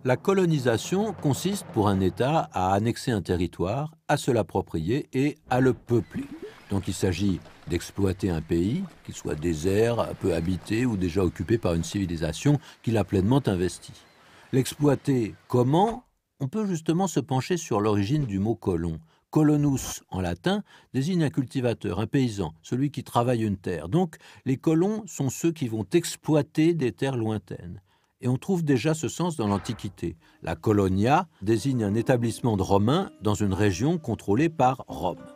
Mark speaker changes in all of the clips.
Speaker 1: La colonisation consiste pour un État à annexer un territoire, à se l'approprier et à le peupler. Donc il s'agit d'exploiter un pays, qu'il soit désert, peu habité ou déjà occupé par une civilisation qui l'a pleinement investi. L'exploiter comment? On peut justement se pencher sur l'origine du mot colon. Colonus, en latin, désigne un cultivateur, un paysan, celui qui travaille une terre. Donc, les colons sont ceux qui vont exploiter des terres lointaines. Et on trouve déjà ce sens dans l'Antiquité. La colonia désigne un établissement de Romains dans une région contrôlée par Rome.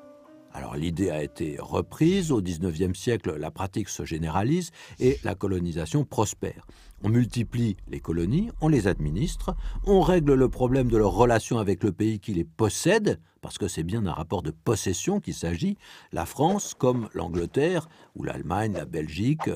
Speaker 1: Alors l'idée a été reprise, au XIXe siècle la pratique se généralise et la colonisation prospère. On multiplie les colonies, on les administre, on règle le problème de leur relation avec le pays qui les possède, parce que c'est bien d'un rapport de possession qu'il s'agit. La France, comme l'Angleterre ou l'Allemagne, la Belgique,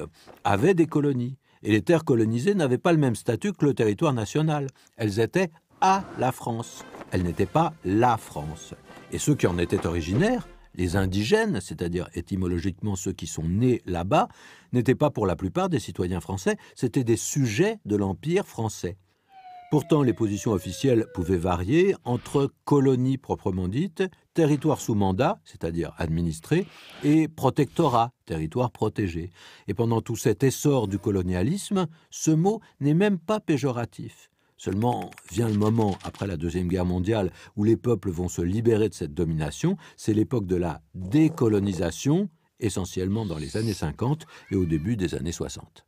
Speaker 1: avaient des colonies. Et les terres colonisées n'avaient pas le même statut que le territoire national. Elles étaient à la France. Elles n'étaient pas la France. Et ceux qui en étaient originaires, les indigènes, c'est-à-dire étymologiquement ceux qui sont nés là-bas, n'étaient pas pour la plupart des citoyens français, c'étaient des sujets de l'Empire français. Pourtant, les positions officielles pouvaient varier entre colonie proprement dite, territoire sous mandat, c'est-à-dire administré, et protectorat, territoire protégé. Et pendant tout cet essor du colonialisme, ce mot n'est même pas péjoratif. Seulement vient le moment, après la Deuxième Guerre mondiale, où les peuples vont se libérer de cette domination. C'est l'époque de la décolonisation, essentiellement dans les années 50 et au début des années 60.